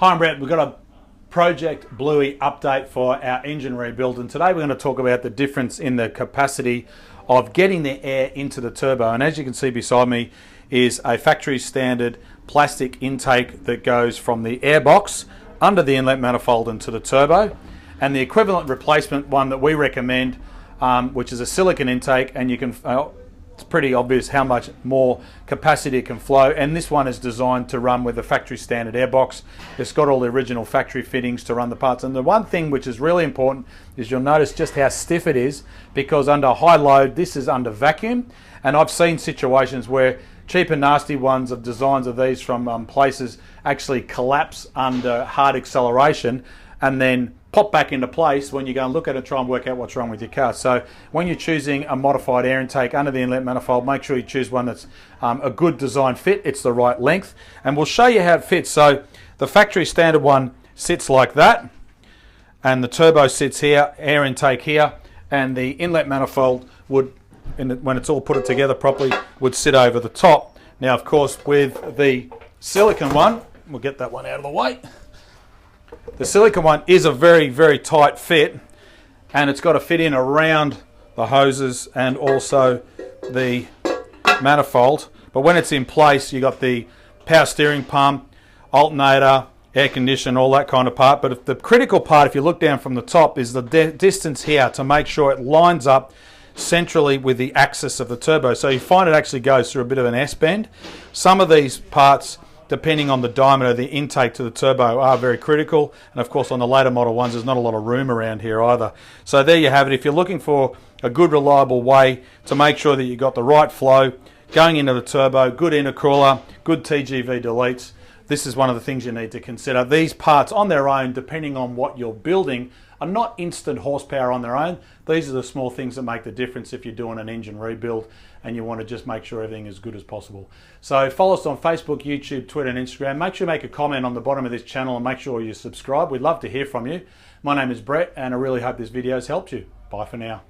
Hi, I'm Brett. We've got a Project Bluey update for our engine rebuild, and today we're going to talk about the difference in the capacity of getting the air into the turbo. And as you can see beside me is a factory standard plastic intake that goes from the air box under the inlet manifold into the turbo, and the equivalent replacement one that we recommend, which is a silicone intake, and you can it's pretty obvious how much more capacity it can flow, and this one is designed to run with the factory standard airbox. It's got all the original factory fittings to run the parts, and the one thing which is really important is you'll notice just how stiff it is, because under high load this is under vacuum, and I've seen situations where cheap and nasty ones of designs of these from places actually collapse under hard acceleration and then pop back into place when you go and look at it and try and work out what's wrong with your car. So when you're choosing a modified air intake under the inlet manifold, make sure you choose one that's a good design fit, it's the right length, and we'll show you how it fits. So the factory standard one sits like that, and the turbo sits here, air intake here, and the inlet manifold would, when it's all put together properly, would sit over the top. Now of course with the silicone one, we'll get that one out of the way. The silicone one is a very, very tight fit, and it's got to fit in around the hoses and also the manifold. But when it's in place, you got the power steering pump, alternator, air conditioner, all that kind of part. But the critical part, if you look down from the top, is the distance here to make sure it lines up centrally with the axis of the turbo. So you find it actually goes through a bit of an S-bend. Some of these parts, depending on the diameter of the intake to the turbo, are very critical, and of course on the later model ones there's not a lot of room around here either. So there you have it. If you're looking for a good reliable way to make sure that you've got the right flow going into the turbo, good intercooler, good TGV deletes, this is one of the things you need to consider. These parts on their own, depending on what you're building, are not instant horsepower on their own. These are the small things that make the difference if you're doing an engine rebuild and you want to just make sure everything is good as possible. So follow us on Facebook, YouTube, Twitter and Instagram. Make sure you make a comment on the bottom of this channel and make sure you subscribe. We'd love to hear from you. My name is Brett, and I really hope this video has helped you. Bye for now.